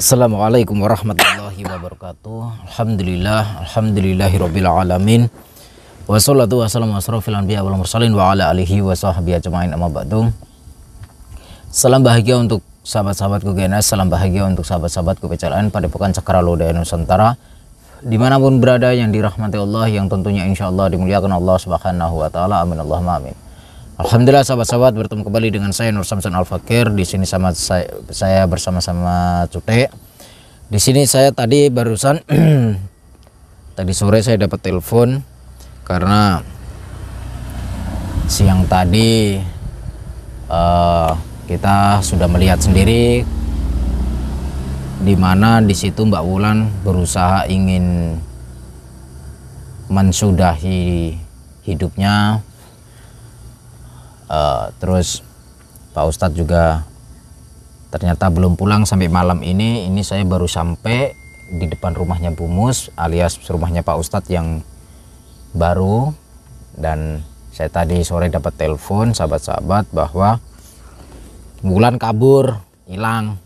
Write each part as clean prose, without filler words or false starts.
Assalamualaikum warahmatullahi wabarakatuh. Alhamdulillahirabbil alamin. Wassalatu wassalamu asrofil anbiya wal mursalin wa ala alihi wa sahbihi ajmain, amma ba'du. Salam bahagia untuk sahabat-sahabatku GNS, salam bahagia untuk sahabat-sahabatku PCLN pada pekan Cakralodaya Nusantara, dimanapun berada, yang dirahmati Allah, yang tentunya insya Allah dimuliakan Allah Subhanahu wa taala. Amin Allahumma amin. Alhamdulillah sahabat-sahabat, bertemu kembali dengan saya Nur Samsun Al Fakir. Di sini saya bersama-sama Cute. Di sini saya tadi barusan tadi sore saya dapat telepon karena siang tadi kita sudah melihat sendiri di mana di situ Mbak Wulan berusaha ingin mensudahi hidupnya. Terus Pak Ustadz juga ternyata belum pulang sampai malam ini. Ini saya baru sampai di depan rumahnya Bu Mus alias rumahnya Pak Ustadz yang baru, dan saya tadi sore dapat telepon sahabat-sahabat bahwa Wulan kabur, hilang,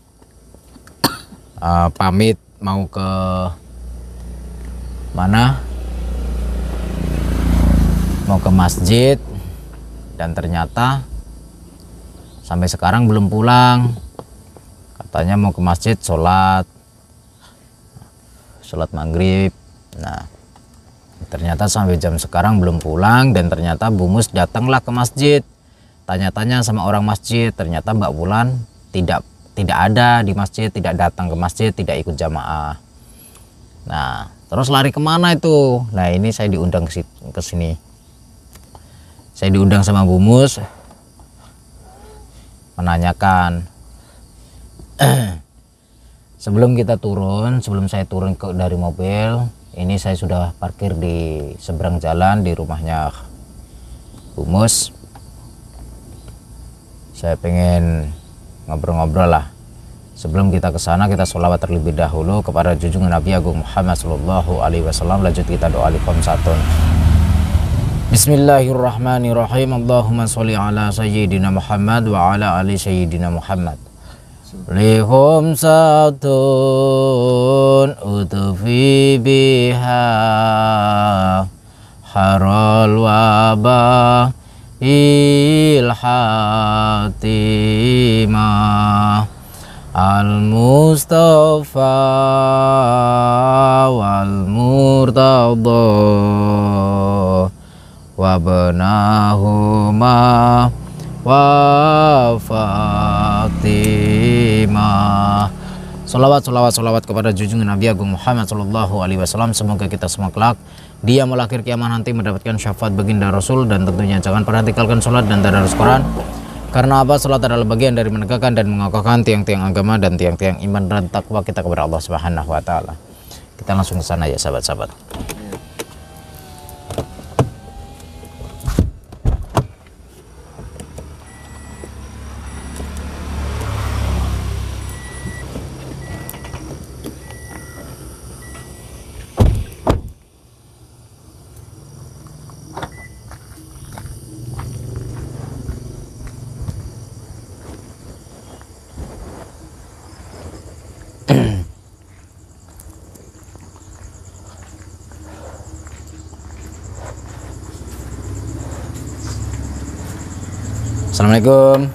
pamit mau ke mana, mau ke masjid, dan ternyata sampai sekarang belum pulang. Katanya mau ke masjid sholat maghrib. Nah, ternyata sampai jam sekarang belum pulang, dan ternyata Bu Mus datanglah ke masjid, tanya-tanya sama orang masjid, ternyata Mbak Wulan tidak ada di masjid, tidak datang ke masjid, tidak ikut jamaah. Nah, terus lari kemana itu? Nah, ini saya diundang ke sini. Saya diundang sama Bu Mus menanyakan. Sebelum saya turun dari mobil, ini saya sudah parkir di seberang jalan di rumahnya Bu Mus. Saya pengen ngobrol-ngobrol lah. Sebelum kita ke sana, kita sholawat terlebih dahulu kepada junjungan Nabi Agung Muhammad Sallallahu Alaihi Wasallam. Lanjut kita doa Liqomsatun. Bismillahirrahmanirrahim. Allahumma sholli ala sayyidina Muhammad wa ala ali sayyidina Muhammad. Liqomsatun utufi biha harol wabah ilhatimah al-mustafa wal murtadha wa benahuma wa fatimah. Salawat kepada junjungan Nabi Agung Muhammad Sallallahu Alaihi Wasallam. Semoga kita semua kelak dia melahir kiamat nanti mendapatkan syafaat baginda Rasul, dan tentunya jangan pernah tinggalkan sholat dan tadarus Quran. Karena apa? Sholat adalah bagian dari menegakkan dan mengokohkan tiang-tiang agama dan tiang-tiang iman dan takwa kita kepada Allah Subhanahu wa taala. Kita langsung ke sana ya sahabat-sahabat. Assalamualaikum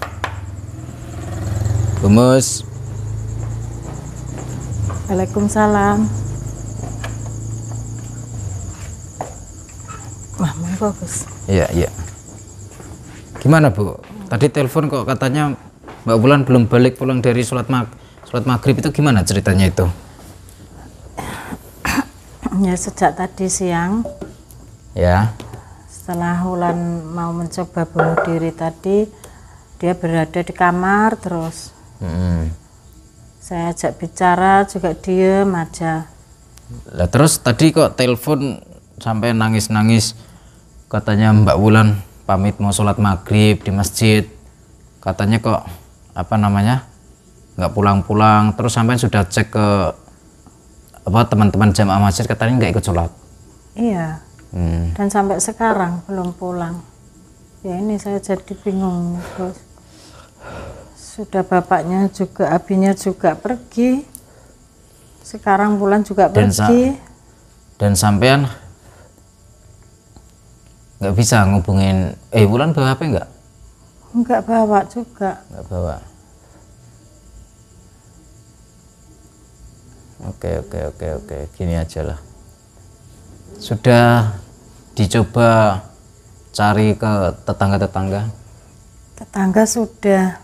Bu Mus. Waalaikumsalam. Wah, bagus. Iya. Gimana Bu? Tadi telepon kok katanya Mbak Wulan belum balik pulang dari sholat maghrib, itu gimana ceritanya itu? Ya, sejak tadi siang. Ya. Setelah Wulan mau mencoba bunuh diri tadi, dia berada di kamar terus. Saya ajak bicara juga diem aja. Lah terus tadi kok telepon sampai nangis-nangis, katanya Mbak Wulan pamit mau sholat maghrib di masjid, katanya kok nggak pulang-pulang, terus sampai sudah cek ke teman-teman jamaah masjid, katanya nggak ikut sholat. Iya. Dan sampai sekarang belum pulang. Ya ini saya jadi bingung, Bos. Sudah bapaknya juga, abinya juga pergi. Sekarang Wulan juga pergi. Dan sampean nggak bisa ngubungin Wulan bawa HP nggak? Nggak bawa juga. Nggak bawa. Oke, gini aja lah. Sudah dicoba cari ke tetangga-tetangga? Tetangga sudah.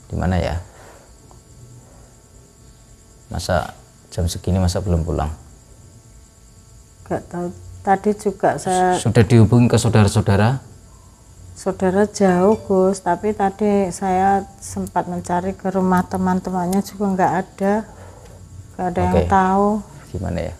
Di mana ya? Masa jam segini masa belum pulang? Nggak tahu. Tadi juga saya Sudah dihubungi ke saudara-saudara? saudara jauh Gus, tapi tadi saya sempat mencari ke rumah teman-temannya juga nggak ada yang Oke. tahu. Gimana ya?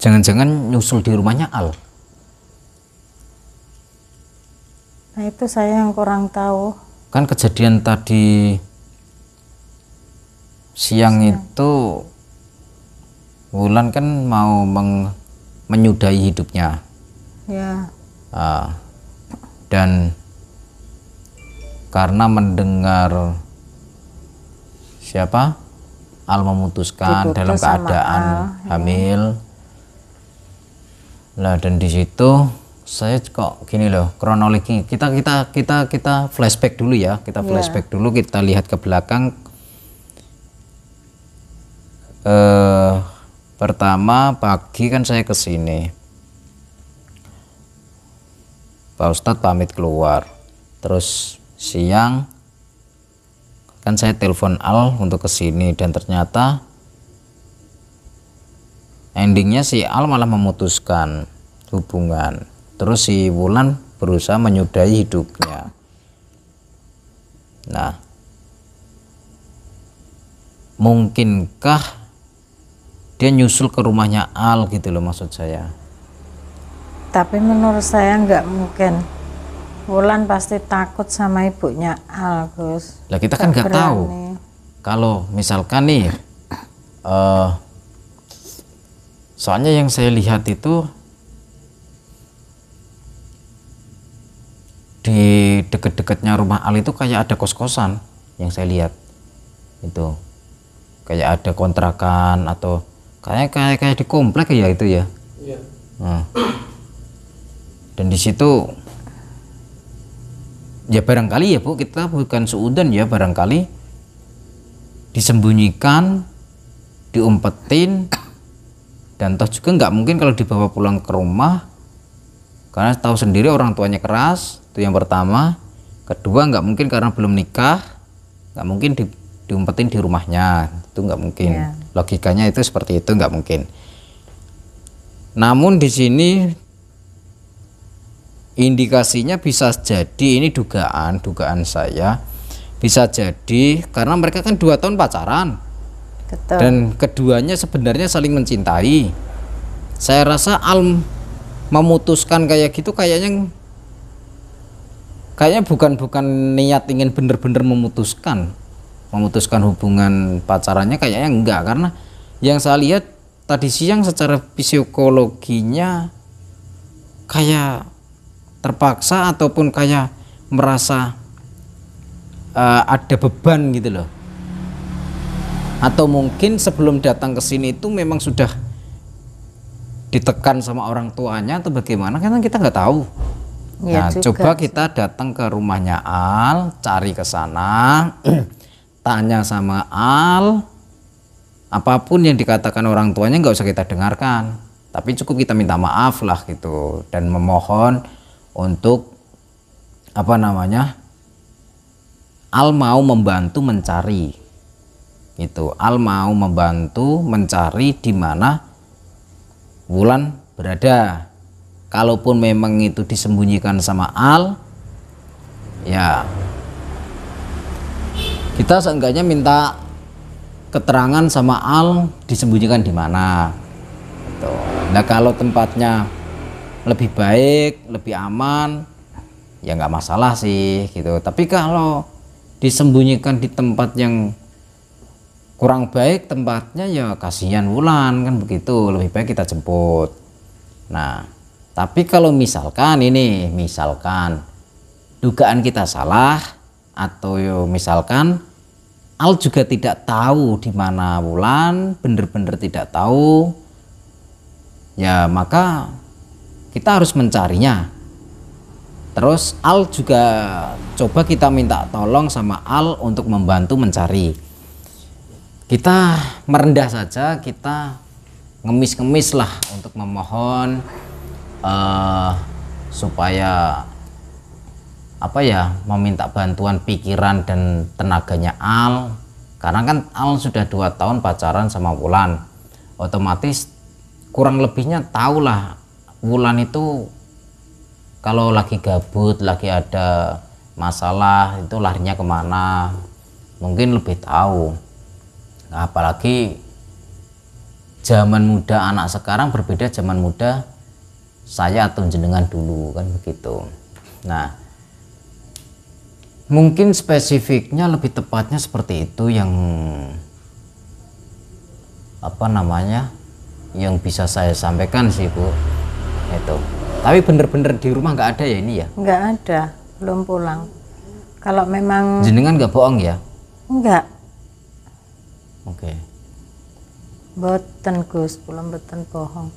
Jangan-jangan nyusul di rumahnya Al? Nah itu saya yang kurang tahu. Kan kejadian tadi siang itu Wulan kan mau menyudahi hidupnya. Ya, Dan karena mendengar siapa Al memutuskan Diputus dalam sama keadaan Al, hamil. Lah dan di situ saya kok gini loh, kronologi kita flashback dulu ya, kita flashback dulu, kita lihat ke belakang. Pertama pagi kan saya kesini, Pak Ustadz pamit keluar, terus siang kan saya telepon Al untuk kesini, dan ternyata endingnya si Al malah memutuskan hubungan, terus si Wulan berusaha menyudahi hidupnya. Nah, mungkinkah dia nyusul ke rumahnya Al gitu loh maksud saya? tapi menurut saya nggak mungkin. Wulan pasti takut sama ibunya Al, Gus. Lah kita kan nggak tahu. berani. Kalau misalkan nih, soalnya yang saya lihat itu di deket-deketnya rumah Al itu kayak ada kos-kosan yang saya lihat itu, kayak ada kontrakan atau kayak di komplek ya itu ya. Iya. Nah, dan di situ ya barangkali ya Bu, kita bukan suudan ya, barangkali disembunyikan, diumpetin, dan toh juga nggak mungkin kalau dibawa pulang ke rumah, karena tahu sendiri orang tuanya keras, itu yang pertama. Kedua, nggak mungkin karena belum nikah, nggak mungkin diumpetin di rumahnya, itu nggak mungkin. Ya. Logikanya itu seperti itu, nggak mungkin. Namun di sini indikasinya bisa jadi, ini dugaan saya, bisa jadi karena mereka kan 2 tahun pacaran. Betul. Dan keduanya sebenarnya saling mencintai. Saya rasa Al memutuskan kayak gitu kayaknya bukan niat ingin bener-bener memutuskan hubungan pacarannya, kayaknya enggak, karena yang saya lihat tadi siang secara psikologinya kayak terpaksa ataupun kayak merasa ada beban gitu loh. Atau mungkin sebelum datang ke sini itu memang sudah ditekan sama orang tuanya atau bagaimana, kan kita nggak tahu. Ya, Nah, juga coba sih. kita datang ke rumahnya Al, cari ke sana, tanya sama Al, apapun yang dikatakan orang tuanya nggak usah kita dengarkan, tapi cukup kita minta maaf lah gitu, dan memohon untuk Al mau membantu mencari gitu. Al mau membantu mencari di mana Wulan berada. Kalaupun memang itu disembunyikan sama Al, ya kita seenggaknya minta keterangan sama Al disembunyikan di mana gitu. Nah, kalau tempatnya lebih baik, lebih aman, ya nggak masalah sih gitu. Tapi kalau disembunyikan di tempat yang kurang baik tempatnya ya kasihan Wulan kan begitu, lebih baik kita jemput. Nah tapi kalau misalkan dugaan kita salah, atau misalkan Al juga tidak tahu di mana Wulan, bener-bener tidak tahu, ya maka kita harus mencarinya. Terus Al juga coba kita minta tolong sama Al untuk membantu mencari. Kita merendah saja, kita ngemis-ngemis lah untuk memohon supaya meminta bantuan pikiran dan tenaganya Al, karena kan Al sudah 2 tahun pacaran sama Wulan, otomatis kurang lebihnya tahulah Wulan itu kalau lagi gabut, lagi ada masalah itu larinya kemana, mungkin lebih tahu. Nah, apalagi zaman muda anak sekarang berbeda zaman muda saya atau jenengan dulu kan begitu. Nah mungkin spesifiknya lebih tepatnya seperti itu yang yang bisa saya sampaikan sih Bu itu. Tapi bener-bener di rumah nggak ada ya ini ya? Nggak ada, belum pulang. Kalau memang jenengan nggak bohong ya? Enggak. Oke. Boten Gus, belum boten bohong.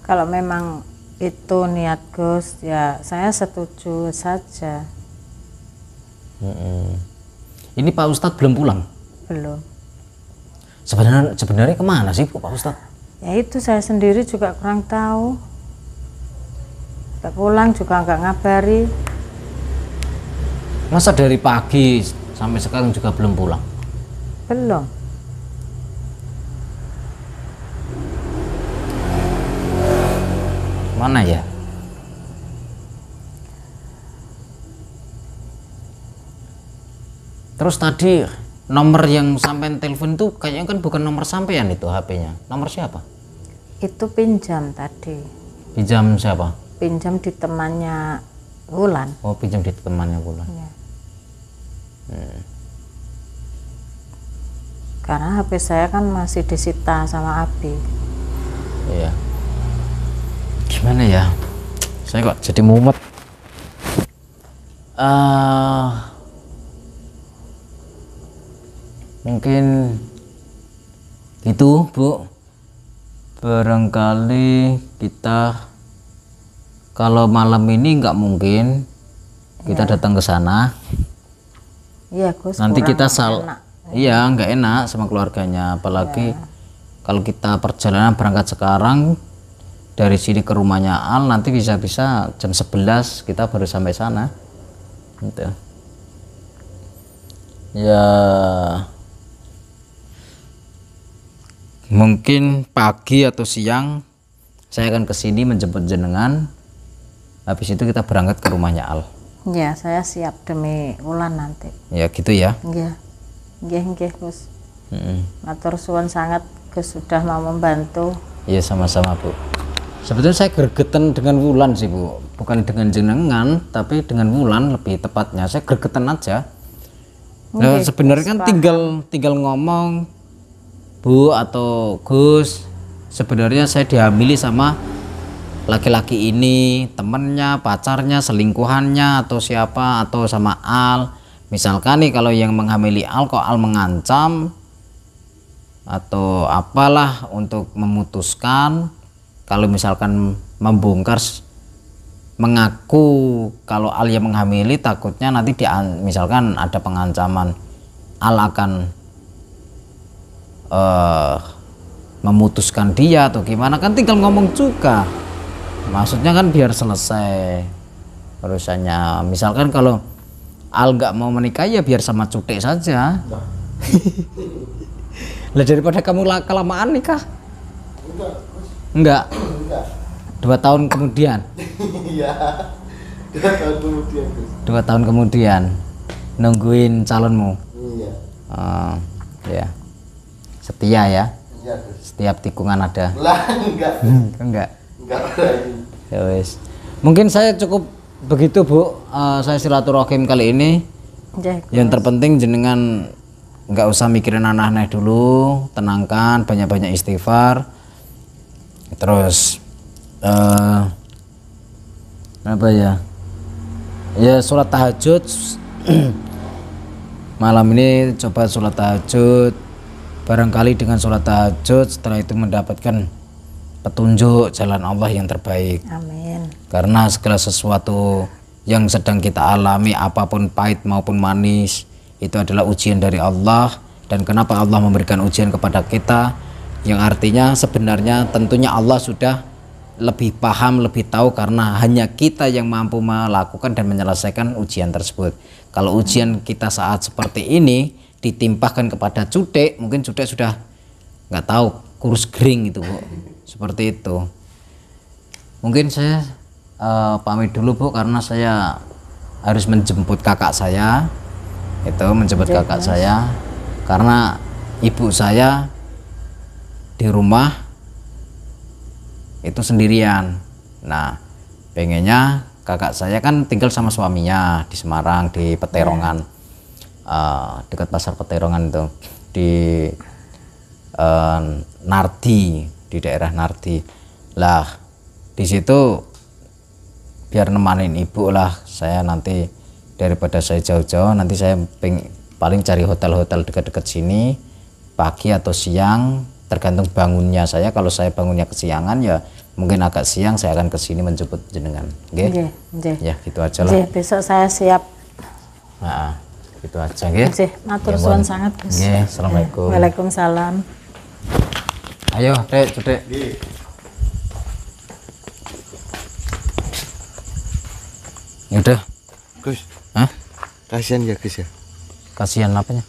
Kalau memang itu niat Gus, ya saya setuju saja. Ini Pak Ustadz belum pulang? Belum. Sebenarnya kemana sih Bu Pak Ustadz? Ya itu saya sendiri juga kurang tahu. Nggak pulang juga nggak ngabari. Masa dari pagi sampai sekarang juga belum pulang? Belum. Mana ya? Terus tadi nomor yang sampean telepon itu kayaknya kan bukan nomor sampean itu HP-nya. Nomor siapa? Itu pinjam tadi. Pinjam siapa? Pinjam di temannya Wulan. Oh, pinjam di temannya Wulan. Ya. Karena HP saya kan masih disita sama Abi. Iya. Gimana ya? Saya kok jadi mumet. Mungkin gitu Bu. Barangkali kita kalau malam ini nggak mungkin kita datang ke sana. Iya Gus. Nanti kita enak. Iya nggak enak sama keluarganya, apalagi kalau kita perjalanan berangkat sekarang dari sini ke rumahnya Al, nanti bisa-bisa jam 11 kita baru sampai sana gitu. Ya mungkin pagi atau siang saya akan kesini menjemput jenengan, habis itu kita berangkat ke rumahnya Al. Ya saya siap demi Wulan nanti. Ya gitu ya. Iya. Nggih Gus. Matur suwun sangat Gus sudah mau membantu. Iya sama-sama Bu. Sebetulnya saya gregetan dengan Wulan sih Bu, bukan dengan jenengan, tapi dengan Wulan lebih tepatnya. Saya gregetan aja. Nah, sebenarnya kan tinggal ngomong Bu atau Gus, sebenarnya saya dihamili sama laki-laki ini, temennya, pacarnya, selingkuhannya, atau siapa, atau sama Al. Misalkan nih kalau yang menghamili Al kok Al mengancam atau apalah untuk memutuskan, kalau misalkan membongkar mengaku kalau Al yang menghamili, takutnya nanti misalkan ada pengancaman Al akan memutuskan dia atau gimana, kan tinggal ngomong juga, maksudnya kan biar selesai urusannya. Misalkan kalau Al nggak mau menikah ya biar sama Cutek saja. Lah daripada kamu kelamaan nikah. Enggak. 2 tahun kemudian. Iya. 2 tahun kemudian. 2 tahun kemudian nungguin calonmu. Iya. Ya. Setia ya. Iya, setiap tikungan ada. Lah enggak. Enggak. Ya wes. Mungkin saya cukup begitu Bu. Saya silaturahim kali ini. Yang terpenting jenengan nggak usah mikirin aneh-aneh dulu, tenangkan, banyak-banyak istighfar. Terus apa ya, sholat tahajud. Malam ini coba sholat tahajud, barangkali dengan sholat tahajud setelah itu mendapatkan petunjuk jalan Allah yang terbaik. Amin. Karena segala sesuatu yang sedang kita alami, apapun pahit maupun manis, itu adalah ujian dari Allah. Dan kenapa Allah memberikan ujian kepada kita, yang artinya sebenarnya tentunya Allah sudah lebih paham, lebih tahu, karena hanya kita yang mampu melakukan dan menyelesaikan ujian tersebut. Kalau ujian kita saat seperti ini ditimpahkan kepada Cudek, mungkin Cudek sudah nggak tahu, kurus kering itu, Bu. Seperti itu. Mungkin saya pamit dulu, Bu, karena saya harus menjemput kakak saya. Kakak saya karena ibu saya di rumah itu sendirian. Nah, pengennya kakak saya kan tinggal sama suaminya di Semarang, di Peterongan, dekat pasar Peterongan itu, di Nardi, di daerah Nardi. Lah, di situ biar nemanin ibu lah. Saya nanti daripada saya jauh-jauh, nanti saya paling cari hotel-hotel dekat-dekat sini, pagi atau siang, tergantung bangunnya saya. Kalau saya bangunnya kesiangan, ya mungkin agak siang saya akan ke sini menjemput jenengan. Nggih. Ya, gitu aja lah. Besok saya siap. Nah, gitu aja nggih. Matur suwun sangat, Gus. Nggih, Assalamualaikum. Waalaikumsalam. Ayo, Dek, Cudek. Ya udah. Gus. Hah? Kasihan ya, Gus ya. Kasihan apanya?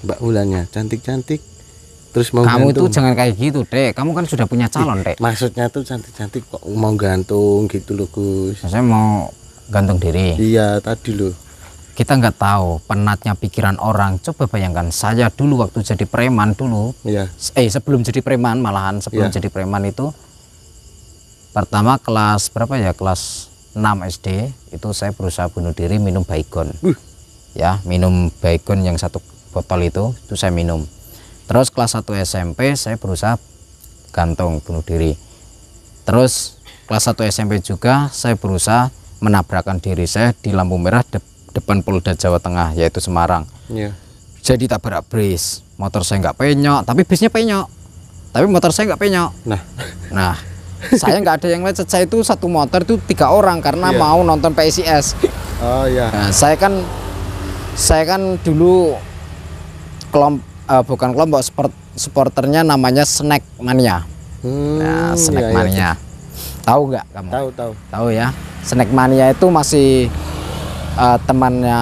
Mbak Wulannya cantik-cantik. Terus mau kamu gantung. itu jangan kayak gitu, Dek. Kamu kan sudah punya calon, Dek. Maksudnya tuh cantik-cantik kok mau gantung gitu loh, Gus. Saya mau gantung diri. Iya, tadi loh. Kita nggak tahu penatnya pikiran orang. Coba bayangkan, saya dulu waktu jadi preman dulu. Iya. Sebelum jadi preman, malahan sebelum jadi preman itu, pertama kelas berapa ya? Kelas 6 SD itu saya berusaha bunuh diri minum Baygon. Ya, minum Baygon yang 1 botol itu saya minum. Terus kelas 1 SMP saya berusaha gantung bunuh diri. Terus kelas 1 SMP juga saya berusaha menabrakkan diri saya di lampu merah depan Polda Jawa Tengah, yaitu Semarang. Iya. Jadi tabrak bis. Motor saya nggak penyok, tapi bisnya penyok. Tapi motor saya nggak penyok. Nah, saya nggak ada yang lecet. Saya itu satu motor itu 3 orang karena mau nonton PSIS. Oh iya. Nah, saya kan dulu bukan kelompok supporternya, namanya Snack Mania. Nah, Snack Mania. Tahu nggak kamu? Tahu ya. Snack Mania itu masih temannya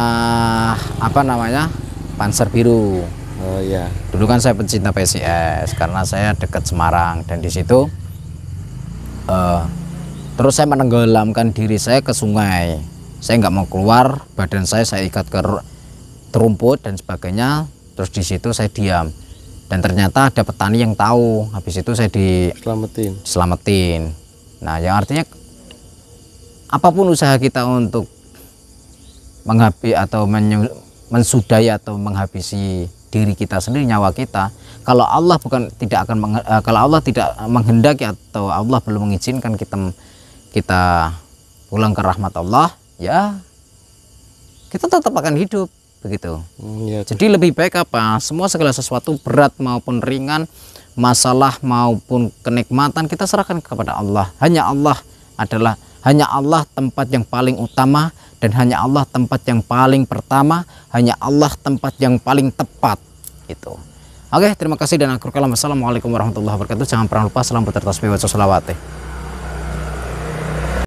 apa namanya, Panzer Biru. Oh iya. Dulu kan saya pencinta PSIS karena saya dekat Semarang, dan di situ terus saya menenggelamkan diri saya ke sungai. Saya nggak mau keluar, badan saya ikat ke rumput dan sebagainya. Terus di situ saya diam, dan ternyata ada petani yang tahu. Habis itu saya diselamatin. Nah, yang artinya apapun usaha kita untuk menghabisi atau mensudahi atau menghabisi diri kita sendiri, nyawa kita, kalau Allah kalau Allah tidak menghendaki atau Allah belum mengizinkan kita pulang ke rahmat Allah, ya kita tetap akan hidup begitu. Jadi lebih baik apa? Segala sesuatu, berat maupun ringan, masalah maupun kenikmatan, kita serahkan kepada Allah. Hanya Allah tempat yang paling utama, dan hanya Allah tempat yang paling pertama, hanya Allah tempat yang paling tepat. Itu. Oke, terima kasih dan akhir kalam. Wassalamualaikum warahmatullahi wabarakatuh. Jangan pernah lupa salam bertasbih wa sholawatih.